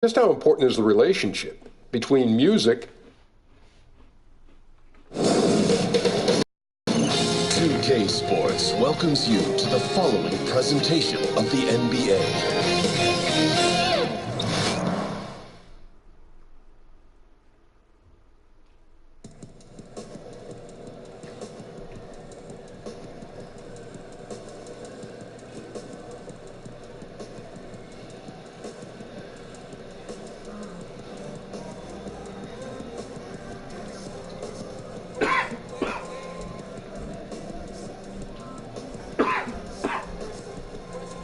Just how important is the relationship between music? 2K Sports welcomes you to the following presentation of the NBA.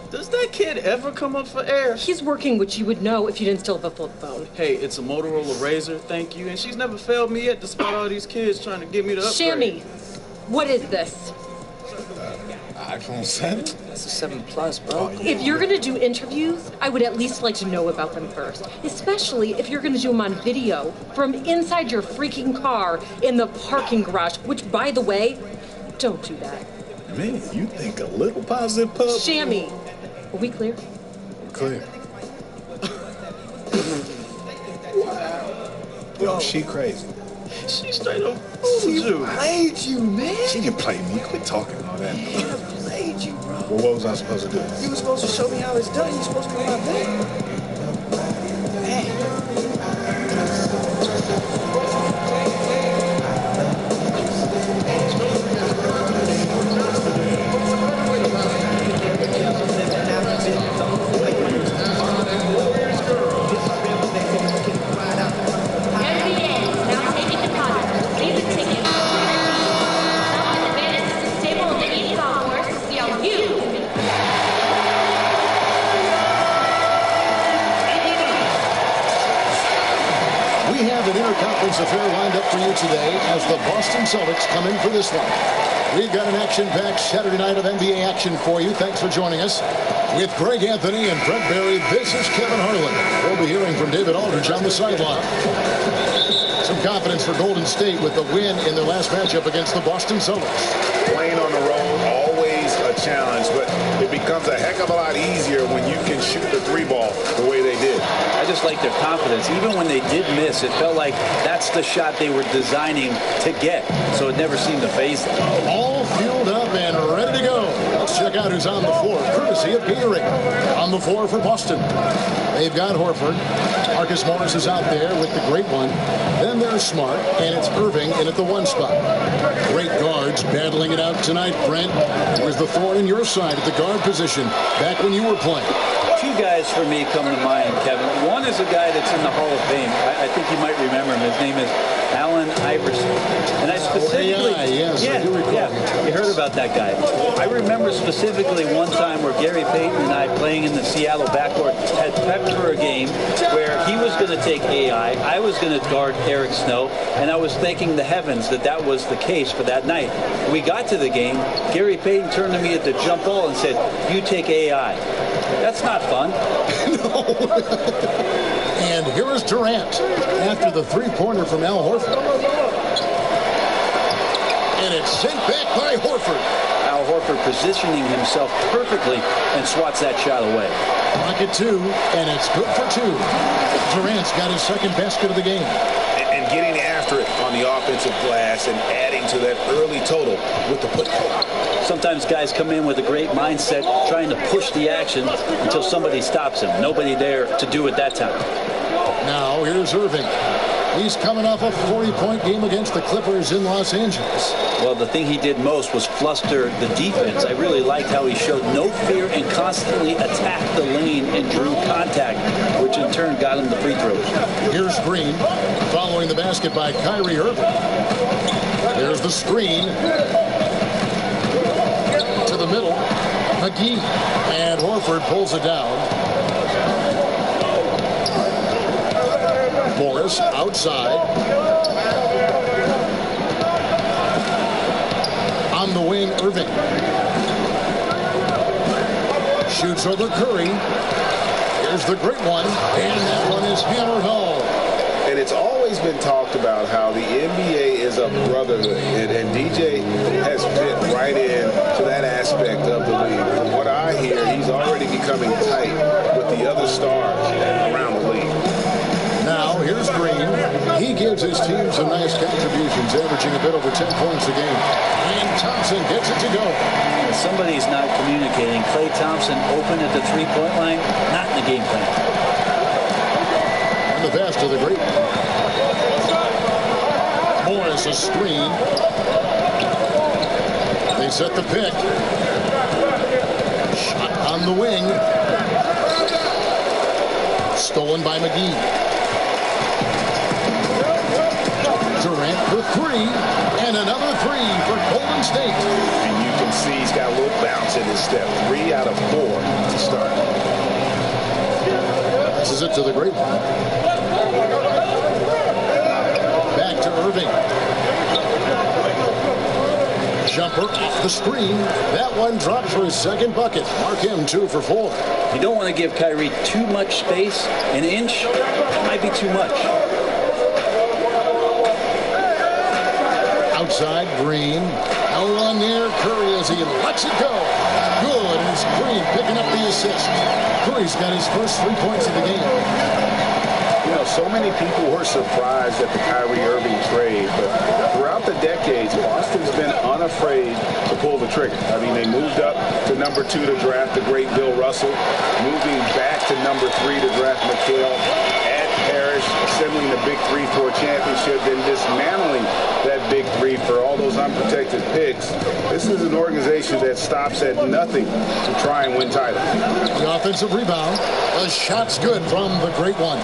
Does that kid ever come up for air? He's working, which you would know if you didn't still have a flip phone. Hey, it's a Motorola Razr, thank you. And she's never failed me yet, despite all these kids trying to get me to upgrade. Shammy, what is this? iPhone 7? That's a 7 Plus, bro. If you're gonna do interviews, I would at least like to know about them first. Especially if you're gonna do them on video from inside your freaking car in the parking garage, which, by the way, don't do that. Man, you think a little positive pub? Shammy, are we clear? We're clear. Yo, she crazy. She straight up fooled you. Played you, man. She didn't play me. Quit talking all that. She played you, bro. Well, what was I supposed to do? You were supposed to show me how it's done. You were supposed to come out there. Interconference affair lined up for you today as the Boston Celtics come in for this one. We've got an action-packed Saturday night of NBA action for you. Thanks for joining us. With Greg Anthony and Brett Barry, this is Kevin Harlan. We'll be hearing from David Aldridge on the sideline. Some confidence for Golden State with the win in their last matchup against the Boston Celtics. Playing on the road, always a challenge, but it becomes a heck of a lot easier when you can shoot the three ball the way they did. I just like their confidence. Even when they did miss, it felt like that's the shot they were designing to get. So it never seemed to faze them. All fueled up and ready to go. Let's check out who's on the floor, courtesy of Gatorade. On the floor for Boston, they've got Horford. Marcus Morris is out there with the great one. Then there's Smart, and it's Irving in at the one spot. Great guards battling it out tonight, Brent. It was the thorn in your side at the guard position back when you were playing. Two guys for me come to mind, Kevin. One is a guy that's in the Hall of Fame. I think you might remember him. His name is Allen Iverson. And I specifically... yes, I do recall. You heard about that guy. I remember specifically one time where Gary Payton and I, playing in the Seattle backcourt, had prepped for a game where he was going to take AI, I was going to guard Eric Snow, and I was thanking the heavens that that was the case for that night. We got to the game. Gary Payton turned to me at the jump ball and said, "You take AI." That's not fun. No. And here is Durant after the three-pointer from Al Horford. And it's sent back by Horford. Al Horford positioning himself perfectly and swats that shot away. Pocket two, and it's good for two. Durant's got his second basket of the game. And getting after it on the offensive glass and adding to that early total with the put. Sometimes guys come in with a great mindset trying to push the action until somebody stops him. Nobody there to do it that time. Now here's Irving. He's coming off a 40-point game against the Clippers in Los Angeles. Well, the thing he did most was fluster the defense. I really liked how he showed no fear and constantly attacked the lane and drew contact, which in turn got him the free throws. Here's Green following the basket by Kyrie Irving. There's the screen to the middle. McGee, and Horford pulls it down. Morris outside. On the wing, Irving. Shoots over Curry. Here's the great one. And that one is hammered home. And it's always been talked about how the NBA is a brotherhood. And DJ has fit right in to that aspect of the league. From what I hear, he's already becoming tight with the other stars around the league. gives his team some nice contributions, averaging a bit over 10 points a game. And Thompson gets it to go. Somebody's not communicating. Klay Thompson open at the three-point line, not in the game plan. And the pass to the great. Morris, a screen. They set the pick. Shot on the wing. Stolen by McGee. Durant for three. And another three for Golden State. And you can see he's got a little bounce in his step. 3 out of 4 to start. Passes it to the great one. Back to Irving. Jumper off the screen. That one drops for his second bucket. Mark him 2 for 4. You don't want to give Kyrie too much space. An inch, that might be too much. Outside, Green. No one near Curry as he lets it go. Good, and it's Green picking up the assist. Curry's got his first 3 points of the game. You know, so many people were surprised at the Kyrie Irving trade, but throughout the decades, Boston's been unafraid to pull the trigger. I mean, they moved up to number 2 to draft the great Bill Russell, moving back to number 3 to draft McHale, at Parrish, assembling the Big 3-4 championship, then dismantling that Big 3 for all those unprotected picks. This is an organization that stops at nothing to try and win titles. The offensive rebound. The shot's good from the great one.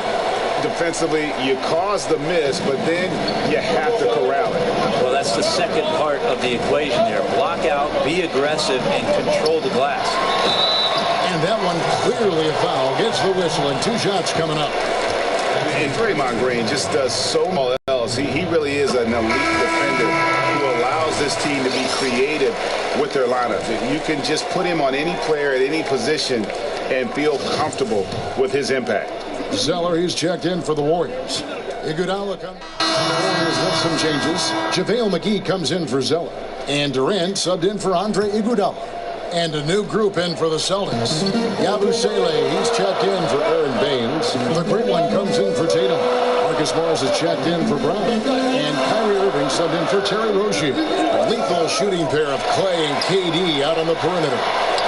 Defensively, you cause the miss, but then you have to corral it. Well, that's the second part of the equation there. Block out, be aggressive, and control the glass. And that one clearly a foul. Gets the whistle, and 2 shots coming up. And Draymond Green just does so much else. He really is an elite defender who allows this team to be creative with their lineup. You can just put him on any player at any position and feel comfortable with his impact. Zeller, he's checked in for the Warriors. Iguodala comes. The Warriors with some changes. JaVale McGee comes in for Zeller. And Durant subbed in for Andre Iguodala. And a new group in for the Celtics. Yabusele, he's checked in for Aaron Baines. The great one comes in for Tatum. Marcus Morris is checked in for Brown. And Kyrie Irving subbed in for Terry Rozier. A lethal shooting pair of Klay and KD out on the perimeter.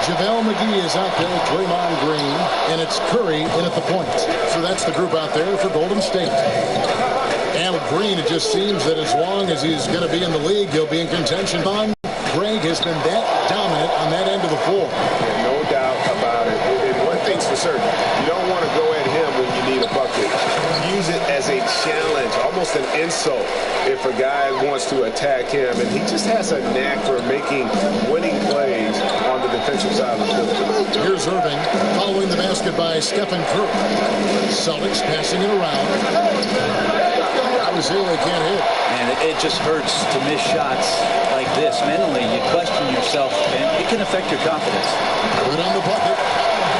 JaVale McGee is out there with Draymond Green, and it's Curry in at the point. So that's the group out there for Golden State. And with Green, it just seems that as long as he's going to be in the league, he'll be in contention. Greg has been that dominant on that end of the floor. Yeah, no doubt about it. And one thing's for certain, you don't want to go at him when you need a bucket. Use it as a challenge, almost an insult if a guy wants to attack him. And he just has a knack for making winning plays on the defensive side of the court. Here's Irving following the basket by Stephen Curry. Celtics passing it around. Yabusele can't hit. And it just hurts to miss shots like this. Mentally, you question yourself, and it can affect your confidence. Good on the bucket.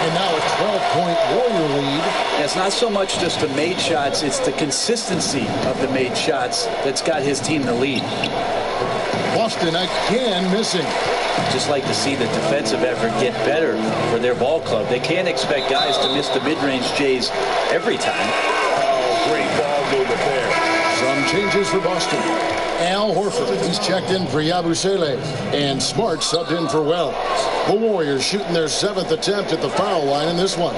And now a 12-point Warrior lead. It's not so much just the made shots, it's the consistency of the made shots that's got his team the lead. Boston again missing. Just like to see the defensive effort get better for their ball club. They can't expect guys to miss the mid-range Jays every time. Oh, great ball movement there. Some changes for Boston. Al Horford, he's checked in for Yabusele. And Smart subbed in for Wells. The Warriors shooting their 7th attempt at the foul line in this one.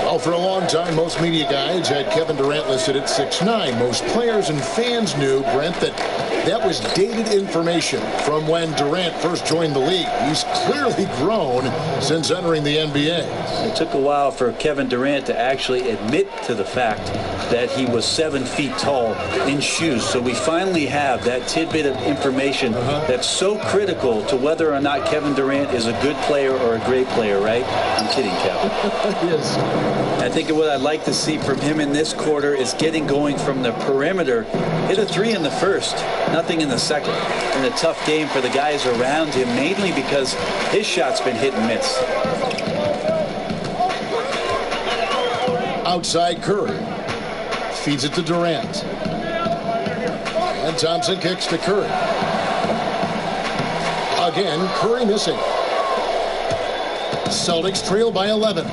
Well, for a long time, most media guides had Kevin Durant listed at 6'9". Most players and fans knew, Brent, that was dated information from when Durant first joined the league. He's clearly grown since entering the NBA. It took a while for Kevin Durant to actually admit to the fact that he was 7 feet tall in shoes. So we finally have that tidbit of information that's so critical to whether or not Kevin Durant is a good player or a great player, right? I'm kidding, Kevin. Yes. I think what I'd like to see from him in this quarter is getting going from the perimeter. Hit a 3 in the first, nothing in the second. And a tough game for the guys around him, mainly because his shot's been hit and miss. Outside Curry. Feeds it to Durant. And Thompson kicks to Curry. Again, Curry missing. Celtics trail by 11.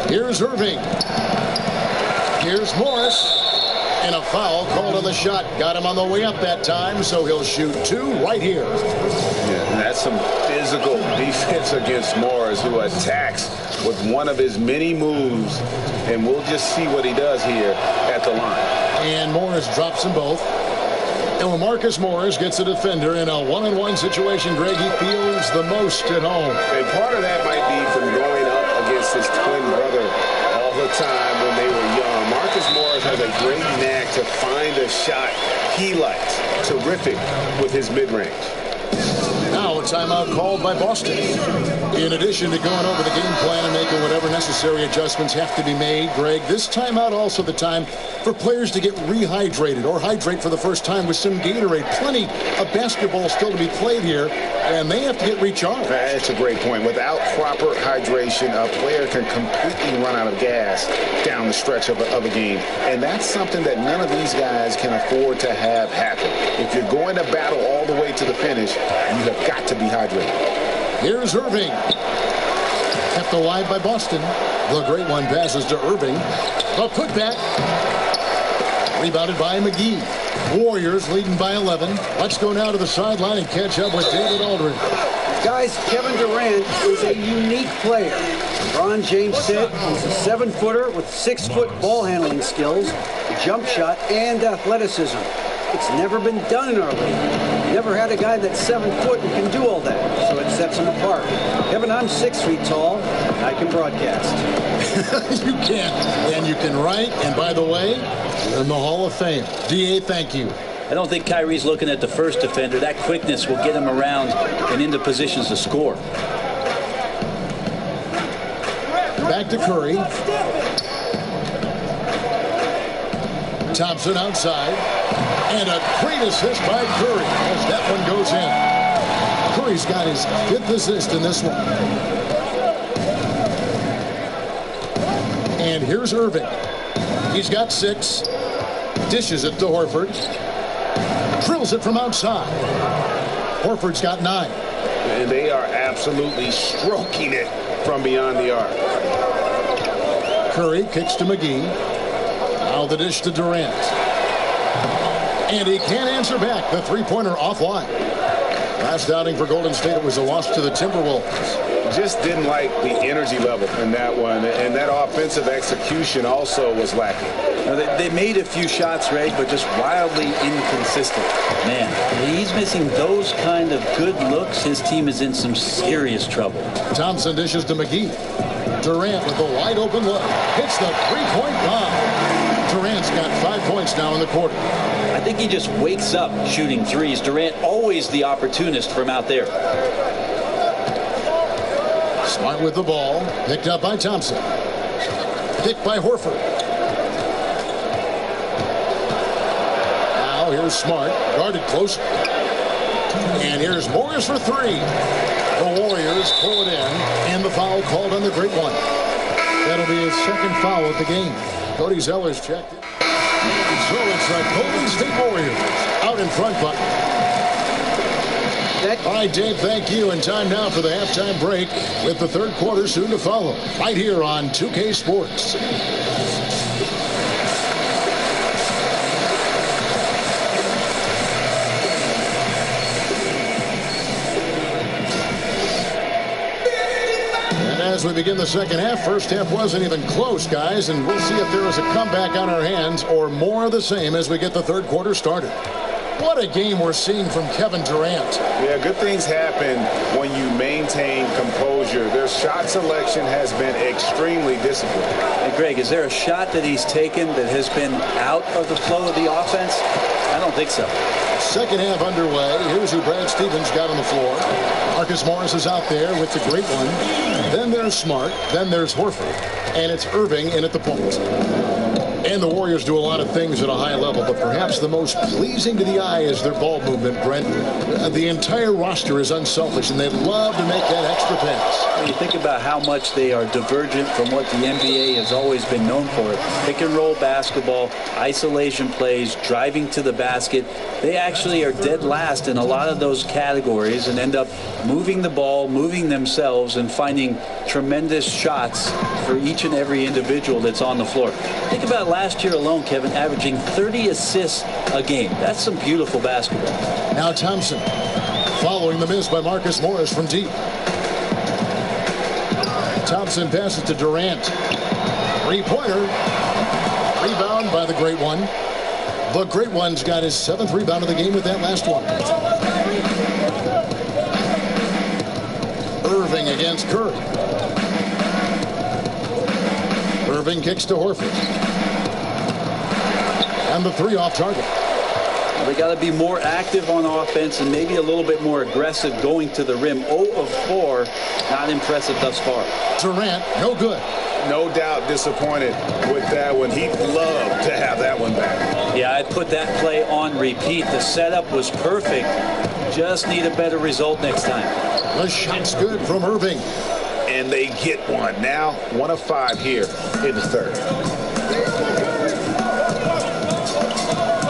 Here's Irving. Here's Morris. And a foul called on the shot. Got him on the way up that time, so he'll shoot 2 right here. Yeah, that's some physical defense against Morris, who attacks with one of his many moves. And we'll just see what he does here at the line. And Morris drops them both. And when Marcus Morris gets a defender in a one-on-one situation, Greg, he feels the most at home. And part of that might be from going up against his twin brother all the time when they were young. Marcus Morris has a great knack to find a shot he likes. Terrific with his mid-range. Now a timeout called by Boston. In addition to going over the game plan and making whatever necessary adjustments have to be made, Greg, this timeout also the time for players to get rehydrated or hydrate for the first time with some Gatorade. Plenty of basketball still to be played here, and they have to get recharged. That's a great point. Without proper hydration, a player can completely run out of gas down the stretch of a game. And that's something that none of these guys can afford to have happen. If you're going to battle all the way to the finish, you have got to be hydrated. Here's Irving. Kept alive by Boston. The great one passes to Irving. A putback. Rebounded by McGee. Warriors leading by 11. Let's go now to the sideline and catch up with David Aldridge. Guys, Kevin Durant is a unique player. LeBron James said he's a 7-footer with 6-foot ball handling skills, jump shot, and athleticism. It's never been done in our league. Never had a guy that's 7 foot and can do all that, so it sets him apart. Kevin, I'm 6 feet tall, and I can broadcast. You can, and you can write, and by the way, you're in the Hall of Fame. D.A., thank you. I don't think Kyrie's looking at the first defender. That quickness will get him around and into positions to score. Back to Curry. Thompson outside. And a great assist by Curry as that one goes in. Curry's got his 5th assist in this one. And here's Irving. He's got 6. Dishes it to Horford. Drills it from outside. Horford's got 9. And they are absolutely stroking it from beyond the arc. Curry kicks to McGee. Now the dish to Durant. And he can't answer back. The three-pointer offline. Last outing for Golden State, it was a loss to the Timberwolves. Just didn't like the energy level in that one. And that offensive execution also was lacking. Now, they made a few shots, Ray, but just wildly inconsistent. Man, he's missing those kind of good looks. His team is in some serious trouble. Thompson dishes to McGee. Durant with a wide open look. Hits the three-point bomb. Durant's got 5 points now in the quarter. I think he just wakes up shooting threes. Durant always the opportunist from out there. Smart with the ball. Picked up by Thompson. Picked by Horford. Now here's Smart. Guarded close. And here's Morris for 3. The Warriors pull it in. And the foul called on the great one. That'll be his 2nd foul of the game. Cody Zeller's checked in. So it's the Golden State Warriors out in front, but all right, Dave, thank you. And time now for the halftime break with the 3rd quarter soon to follow right here on 2K Sports. As we begin the second half, first half wasn't even close, guys, and we'll see if there is a comeback on our hands or more of the same as we get the 3rd quarter started. What a game we're seeing from Kevin Durant. Yeah, good things happen when you maintain composure. Their shot selection has been extremely disciplined. Hey, Greg, is there a shot that he's taken that has been out of the flow of the offense? I don't think so. Second half underway. Here's who Brad Stevens got on the floor. Marcus Morris is out there with the great one. Then there's Smart. Then there's Horford. And it's Irving in at the point. And the Warriors do a lot of things at a high level, but perhaps the most pleasing to the eye is their ball movement, Brent. The entire roster is unselfish, and they love to make that extra pass. When you think about how much they are divergent from what the NBA has always been known for, pick and roll basketball, isolation plays, driving to the basket, they actually are dead last in a lot of those categories and end up moving the ball, moving themselves, and finding tremendous shots for each and every individual that's on the floor. Think about last year alone, Kevin, averaging 30 assists a game. That's some beautiful basketball. Now Thompson following the miss by Marcus Morris from deep. Thompson passes to Durant. Three-pointer. Rebound by the Great One. The Great One's got his 7th rebound of the game with that last one. Irving against Curry. Irving kicks to Horford. And the 3 off target. They got to be more active on offense and maybe a little bit more aggressive going to the rim. 0 of 4, not impressive thus far. Durant, no good. No doubt disappointed with that one. He'd love to have that one back. Yeah, I'd put that play on repeat. The setup was perfect. Just need a better result next time. The shot's good from Irving. And they get one. Now 1 of 5 here in the 3rd.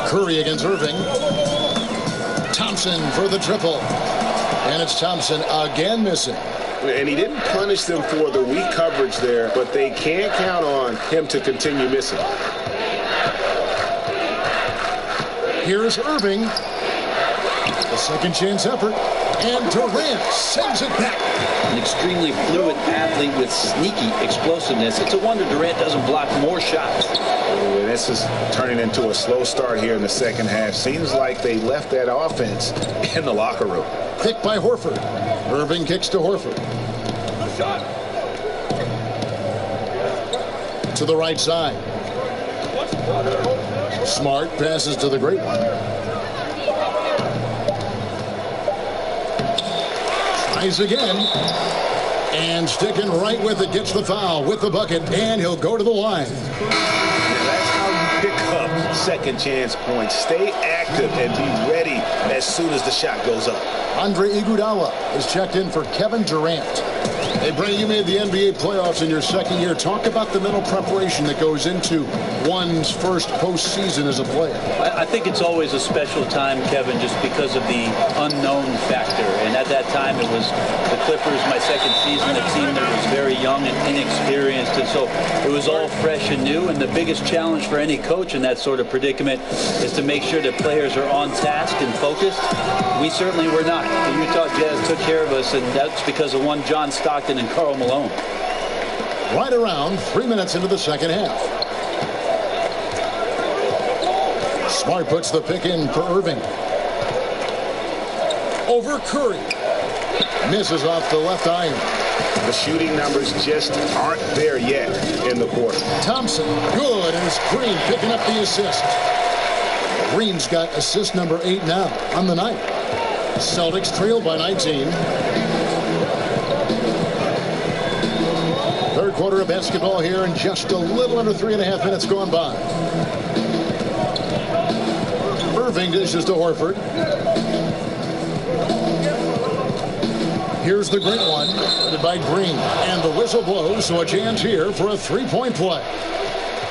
Curry against Irving. Thompson for the triple. And it's Thompson again missing. And he didn't punish them for the weak coverage there, but they can't count on him to continue missing. Here's Irving. The second chance effort. And Durant sends it back. An extremely fluid athlete with sneaky explosiveness. It's a wonder Durant doesn't block more shots. And this is turning into a slow start here in the second half. Seems like they left that offense in the locker room. Picked by Horford. Irving kicks to Horford. To the right side. Smart passes to the Great One. Tries again. And sticking right with it, gets the foul with the bucket, and he'll go to the line. That's how you pick up second chance points. Stay active and be ready as soon as the shot goes up. Andre Iguodala is checked in for Kevin Durant. Hey, Brent, you made the NBA playoffs in your second year. Talk about the mental preparation that goes into one's first postseason as a player. I think it's always a special time, Kevin, just because of the unknown factor. And at that time, it was the Clippers, my second season, a team that was very young and inexperienced. And so it was all fresh and new. And the biggest challenge for any coach in that sort of predicament is to make sure that players are on task and focused. We certainly were not. The Utah Jazz took care of us, and that's because of one John Stockton and Karl Malone. Right around 3 minutes into the second half. Smart puts the pick in for Irving. Over Curry. Misses off the left iron. The shooting numbers just aren't there yet in the quarter. Thompson, good, and it's Green picking up the assist. Green's got assist number 8 now on the night. Celtics trail by 19. Third quarter of basketball here, and just a little under 3.5 minutes gone by. Irving dishes to Horford. Here's the Great One, led by Green. And the whistle blows, so a chance here for a three-point play.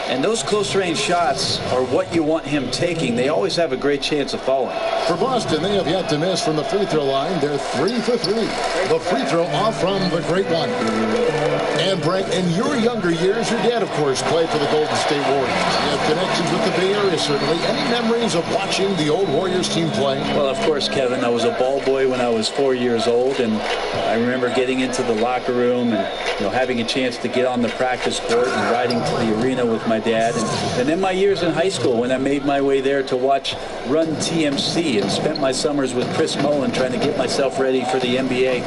And those close-range shots are what you want him taking. They always have a great chance of falling. For Boston, they have yet to miss from the free throw line. They're 3 for 3. The free throw off from the Great One. And Brent, in your younger years, your dad, of course, played for the Golden State Warriors. You have connections with the Bay Area, certainly. Any memories of watching the old Warriors team play? Well, of course, Kevin. I was a ball boy when I was 4 years old, and I remember getting into the locker room and having a chance to get on the practice court and riding to the arena with my dad. And then my years in high school when I made my way there to watch Run TMC and spent my summers with Chris Mullin trying to get myself ready for the NBA.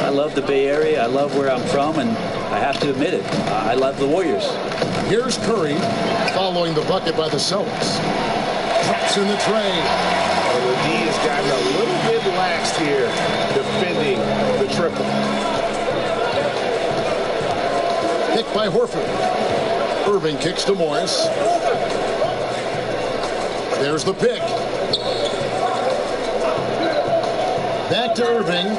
I love the Bay Area. I love where I'm from, and I have to admit it, I love the Warriors. Here's Curry following the bucket by the Celtics. Drops in the tray. The D has gotten a little bit laxed here defending the triple. Picked by Horford. Irving kicks to Morris. There's the pick. Back to Irving.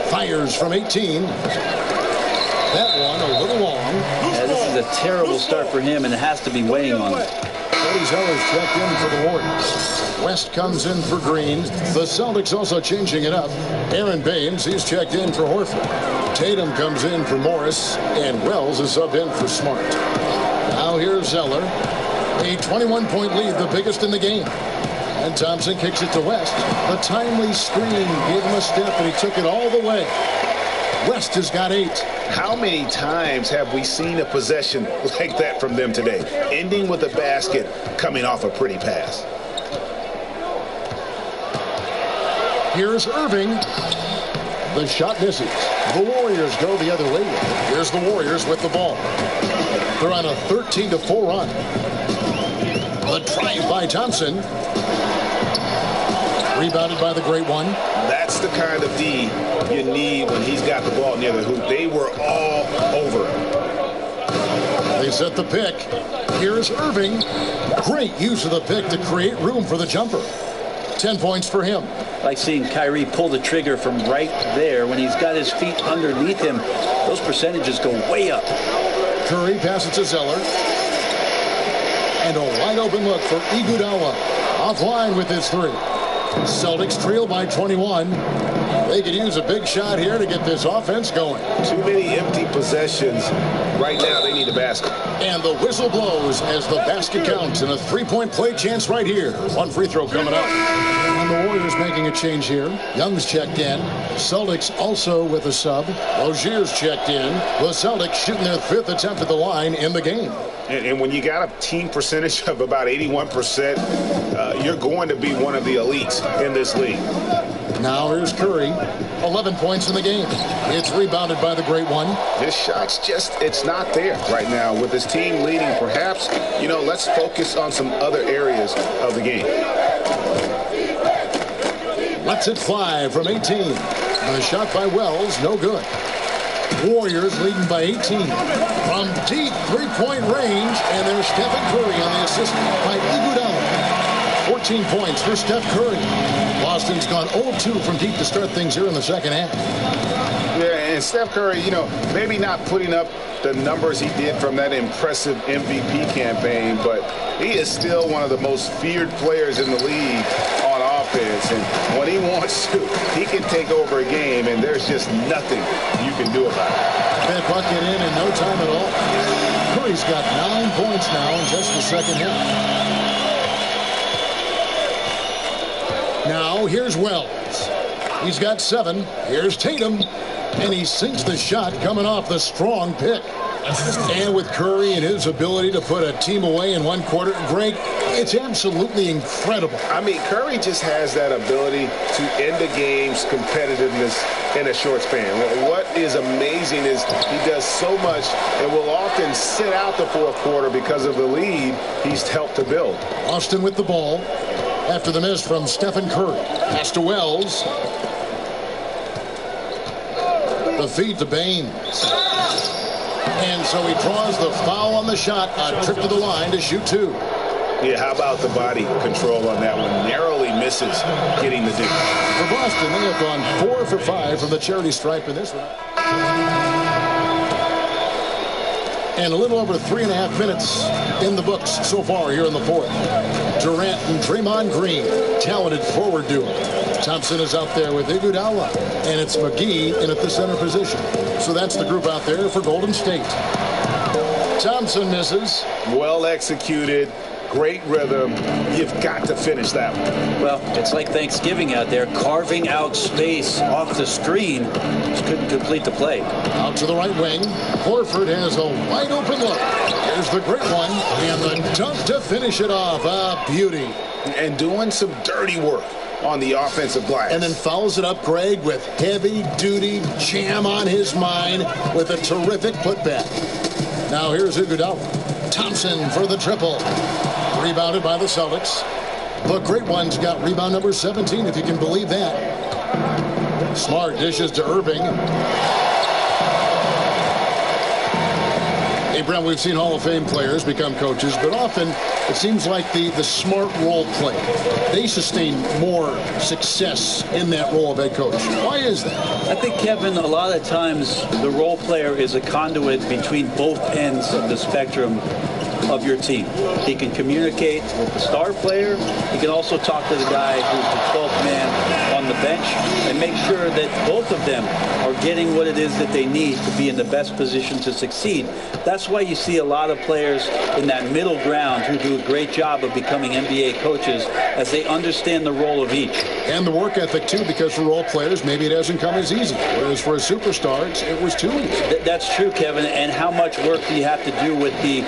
Fires from 18. That one a little long. Yeah, this is a terrible start for him, and it has to be weighing on him. Eddie Zeller's checked in for the Warriors. West comes in for Green. The Celtics also changing it up. Aaron Baines, he's checked in for Horford. Tatum comes in for Morris, and Wells is subbed in for Smart. Now here's Zeller. A 21-point lead, the biggest in the game. And Thompson kicks it to West. The timely screen gave him a step, and he took it all the way. West has got 8. How many times have we seen a possession like that from them today? Ending with a basket, coming off a pretty pass. Here's Irving. The shot misses. The Warriors go the other way. Here's the Warriors with the ball. They're on a 13-4 run. The drive by Thompson. Rebounded by the great one. That's the kind of D you need when he's got the ball near the hoop. They were all over him. They set the pick. Here's Irving. Great use of the pick to create room for the jumper. 10 points for him. Like seeing Kyrie pull the trigger from right there when he's got his feet underneath him. Those percentages go way up. Curry passes to Zeller. And a wide open look for Iguodala. Offline with his 3. Celtics trail by 21. They could use a big shot here to get this offense going. Too many empty possessions. Right now, they need a basket. And the whistle blows as the basket counts, and a 3-point play chance right here. One free throw coming up. And the Warriors making a change here. Young's checked in. Celtics also with a sub. Rozier's checked in. The Celtics shooting their 5th attempt at the line in the game. And when you got a team percentage of about 81%, you're going to be one of the elites in this league. Now here's Curry. 11 points in the game. It's rebounded by the great one. His shot's it's not there right now. With his team leading, perhaps, let's focus on some other areas of the game. Lets it fly from 18. The shot by Wells, no good. Warriors leading by 18. From deep 3-point range, and there's Stephen Curry on the assist by Iguodala. 14 points for Steph Curry. Boston's gone 0-2 from deep to start things here in the second half. Yeah, and Steph Curry, maybe not putting up the numbers he did from that impressive MVP campaign, but he is still one of the most feared players in the league on offense. And when he wants to, he can take over a game, and there's just nothing you can do about it. That bucket in no time at all. Curry's got 9 points now in just the second half. Now here's Wells. He's got 7. Here's Tatum. And he sinks the shot coming off the strong pick. And with Curry and his ability to put a team away in one quarter, Greg, it's absolutely incredible. I mean, Curry just has that ability to end the game's competitiveness in a short span. What is amazing is he does so much and will often sit out the fourth quarter because of the lead he's helped to build. Austin with the ball after the miss from Stephen Curry. Pass to Wells. The feed to Baines. And so he draws the foul on the shot. A trip to the line to shoot 2. Yeah, how about the body control on that one? Narrowly misses getting the deuce. For Boston, they have gone 4 for 5 from the charity stripe in this one. And a little over 3.5 minutes in the books so far here in the fourth. Durant and Draymond Green, talented forward duo. Thompson is out there with Iguodala, and it's McGee in at the center position. So that's the group out there for Golden State. Thompson misses. Well executed. Great rhythm. You've got to finish that one. Well, it's like Thanksgiving out there, carving out space off the screen. Just couldn't complete the play. Out to the right wing. Horford has a wide open look. Here's the great one. And the dunk to finish it off. A beauty. And doing some dirty work on the offensive glass. And then follows it up, Greg, with heavy-duty jam on his mind with a terrific putback. Now here's Iguodala. Thompson for the triple. Rebounded by the Celtics. The great one's got rebound number 17, if you can believe that. Smart dishes to Irving. Hey, Brent, we've seen Hall of Fame players become coaches, but often it seems like the smart role play, they sustain more success in that role of head coach. Why is that? I think, Kevin, a lot of times the role player is a conduit between both ends of the spectrum of your team. He can communicate with the star player. He can also talk to the guy who's the 12th man on the bench and make sure that both of them are getting what it is that they need to be in the best position to succeed. That's why you see a lot of players in that middle ground who do a great job of becoming NBA coaches as they understand the role of each. And the work ethic, too, because for role players, maybe it hasn't come as easy. Whereas for a superstar, it was too easy. That's true, Kevin. And how much work do you have to do with the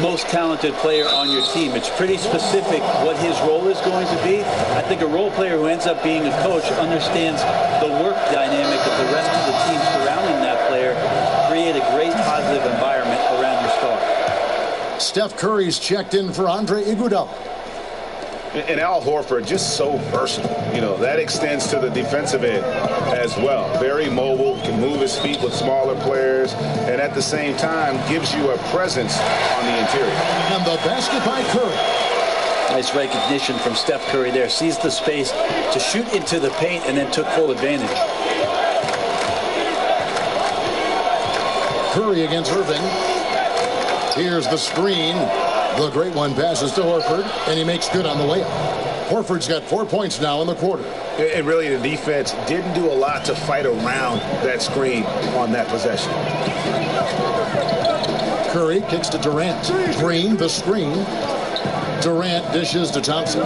most talented player on your team? It's pretty specific what his role is going to be. I think a role player who ends up being a coach understands the work dynamic of the rest of the team surrounding that player to create a great positive environment around your star. Steph Curry's checked in for Andre Iguodala. And Al Horford, just so versatile. You know, that extends to the defensive end as well. Very mobile, can move his feet with smaller players, and at the same time gives you a presence on the interior. And the basket by Curry. Nice recognition from Steph Curry there. Sees the space to shoot into the paint and then took full advantage. Curry against Irving. Here's the screen. The great one passes to Horford, and he makes good on the layup. Horford's got 4 points now in the quarter. And really, the defense didn't do a lot to fight around that screen on that possession. Curry kicks to Durant. Green, the screen. Durant dishes to Thompson.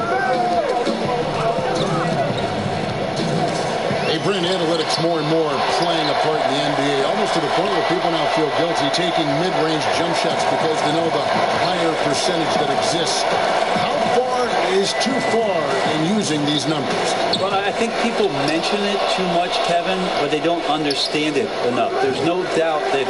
Brand analytics more and more playing a part in the NBA, almost to the point where people now feel guilty taking mid-range jump shots because they know the higher percentage that exists. How far is too far in using these numbers? Well, I think people mention it too much, Kevin, but they don't understand it enough. There's no doubt that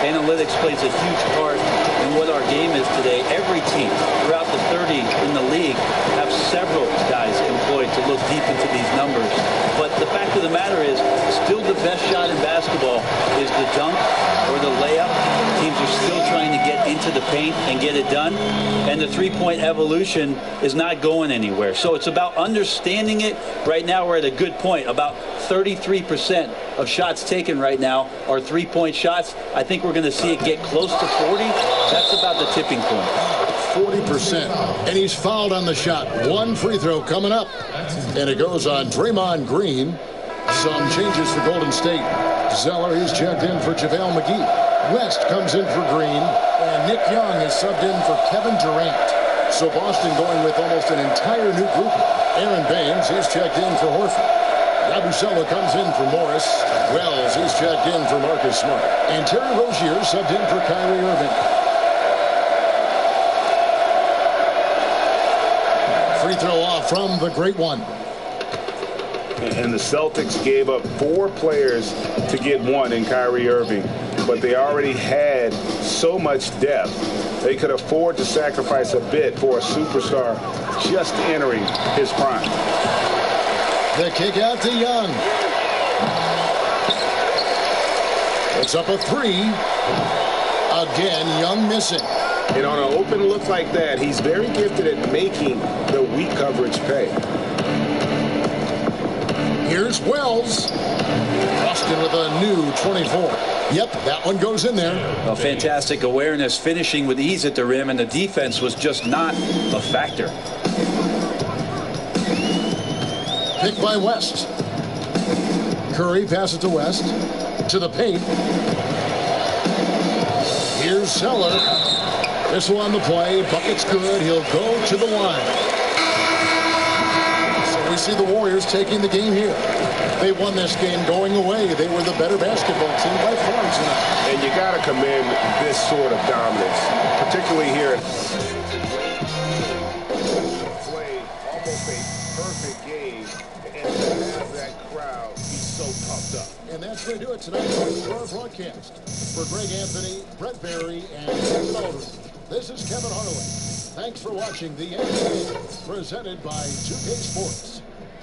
analytics plays a huge part in what our game is today. Every team throughout the 30 in the league have several guys employed to look deep into these numbers. But the fact of the matter is, still the best shot in basketball is the dunk or the layup. Teams are still trying to get into the paint and get it done. And the three-point evolution is not going anywhere. So it's about understanding it. Right now we're at a good point. About 33% of shots taken right now are three-point shots. I think we're going to see it get close to 40. That's about the tipping point. 40%. And he's fouled on the shot. One free throw coming up. And it goes on Draymond Green. Some changes for Golden State. Zeller is checked in for JaVale McGee. West comes in for Green. And Nick Young is subbed in for Kevin Durant. So Boston going with almost an entire new group. Aaron Baines is checked in for Horford. Yabusele comes in for Morris. Wells is checked in for Marcus Smart. And Terry Rozier subbed in for Kyrie Irving. Free throw off from the great one. And the Celtics gave up 4 players to get one in Kyrie Irving, but they already had so much depth. They could afford to sacrifice a bit for a superstar just entering his prime. The kick out to Young. It's up a 3. Again, Young missing. And on an open look like that, he's very gifted at making the weak coverage pay. Here's Wells. Boston with a new 24. Yep, that one goes in there. Well, fantastic awareness, finishing with ease at the rim, and the defense was just not a factor. Picked by West. Curry passes to West. To the paint. Here's Zeller. This one on the play. Bucket's good. He'll go to the line. So we see the Warriors taking the game here. They won this game going away. They were the better basketball team by far tonight. And you got to commend this sort of dominance, particularly here. Play almost a perfect game, and to have that crowd be so pumped up. And that's going to do it tonight for our broadcast. For Greg Anthony, Brett Barry, and Kevin Aldridge, this is Kevin Harlan. Thanks for watching the NBA, presented by 2K Sports.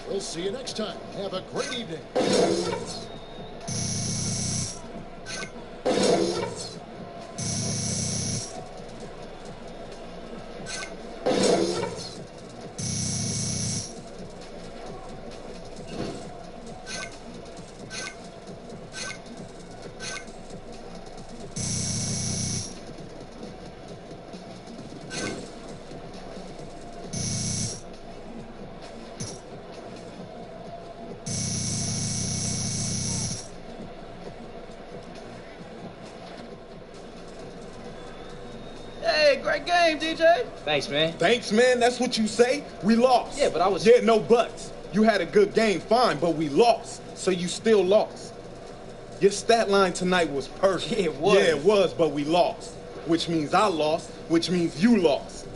We'll see you next time. Have a great evening. Great game, DJ. Thanks, man. Thanks, man. That's what you say? We lost. Yeah, but I was... Yeah, no buts. You had a good game, fine, but we lost. So you still lost. Your stat line tonight was perfect. Yeah, it was. Yeah, it was, but we lost. Which means I lost, which means you lost.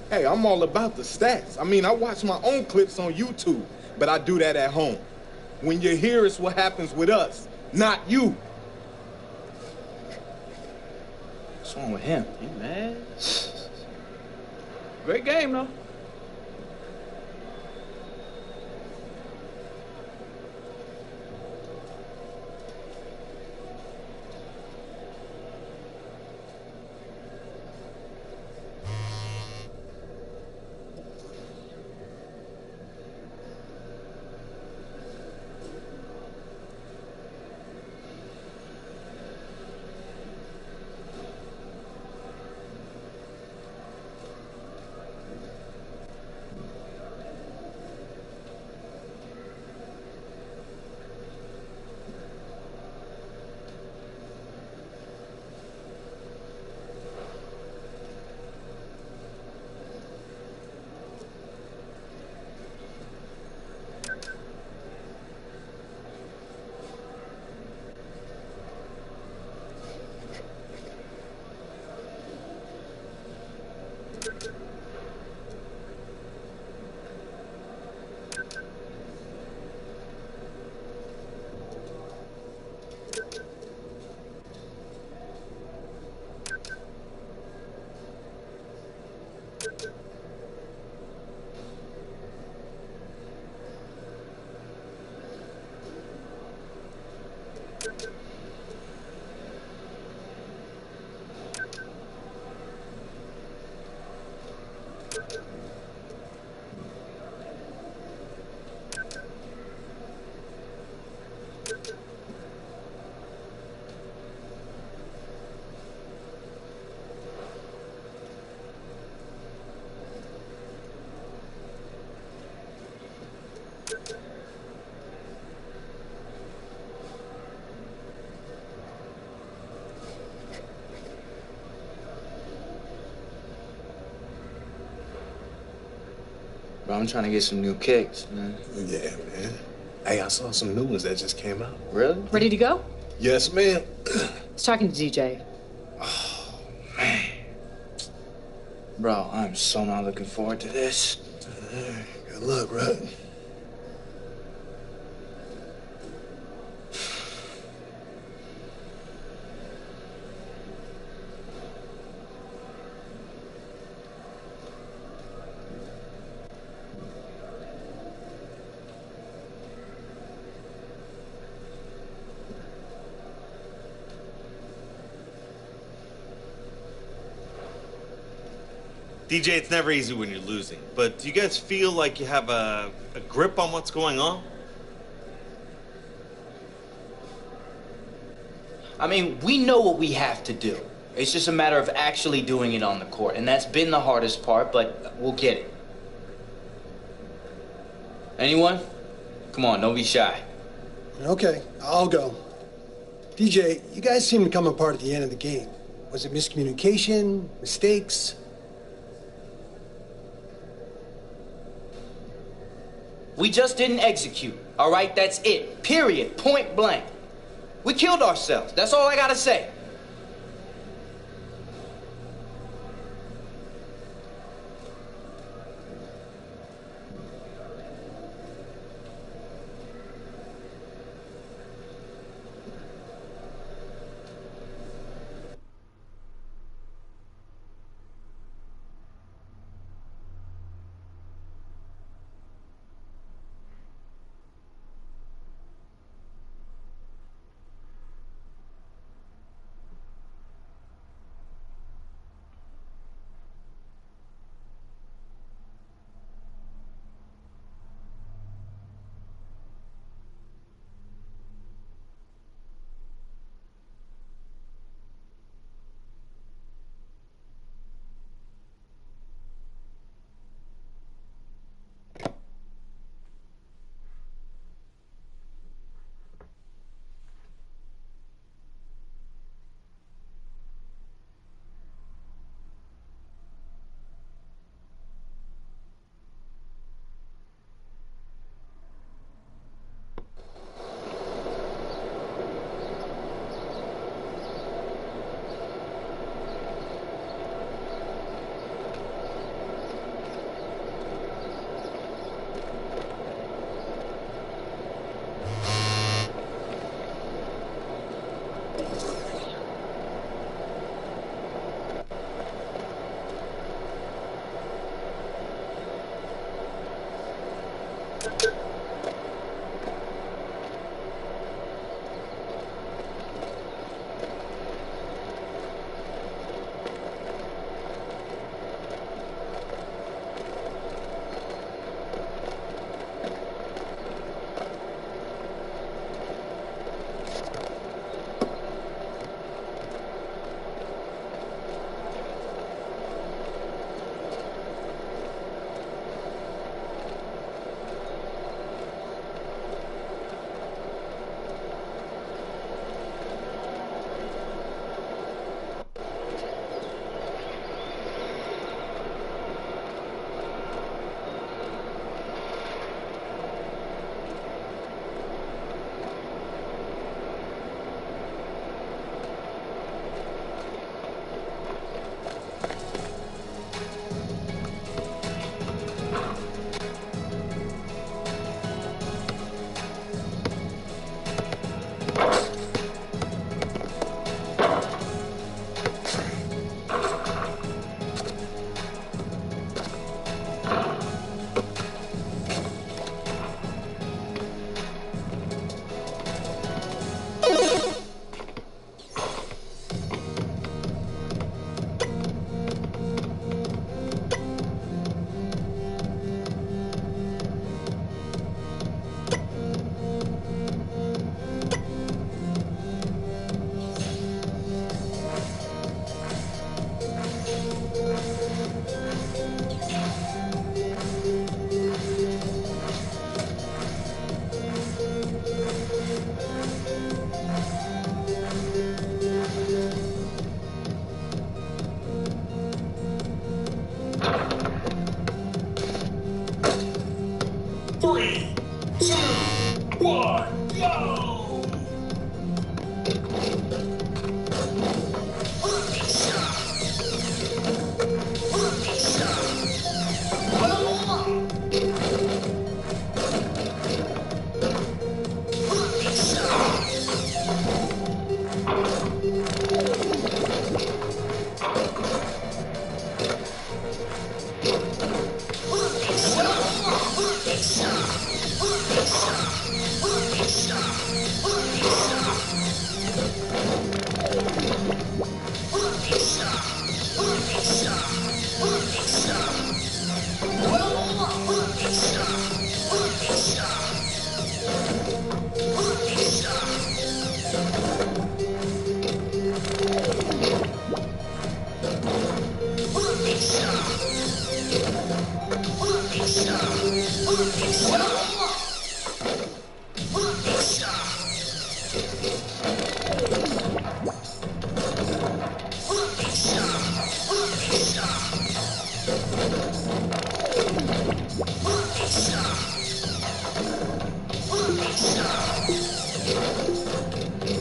Hey, I'm all about the stats. I mean, I watch my own clips on YouTube, but I do that at home. When you're here, it's what happens with us, not you. What's wrong with him? Hey, man. Great game, though. Bro, I'm trying to get some new kicks, man. Yeah, man. Hey, I saw some new ones that just came out. Really? Ready to go? Yes, ma'am. I was talking to DJ. Bro, I'm so not looking forward to this. Good luck, right? DJ, it's never easy when you're losing, but do you guys feel like you have a grip on what's going on? I mean, we know what we have to do. It's just a matter of actually doing it on the court, and that's been the hardest part, but we'll get it. Anyone? Come on, don't be shy. Okay, I'll go. DJ, you guys seem to come apart at the end of the game. Was it miscommunication, mistakes? We just didn't execute, all right? That's it, period, point blank. We killed ourselves, that's all I gotta say.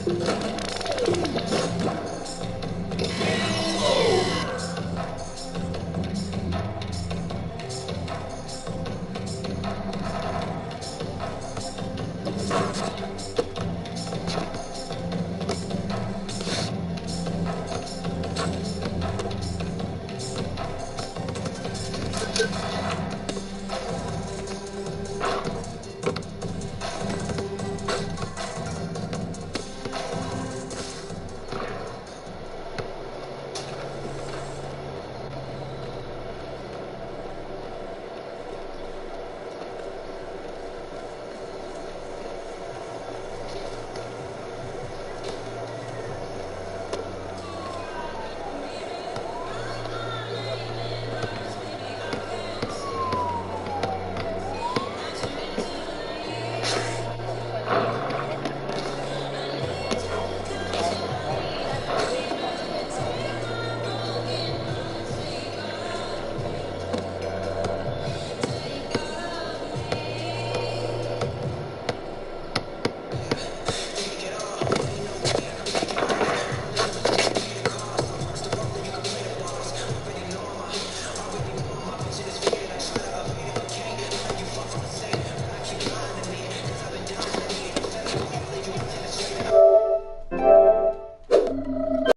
Boston.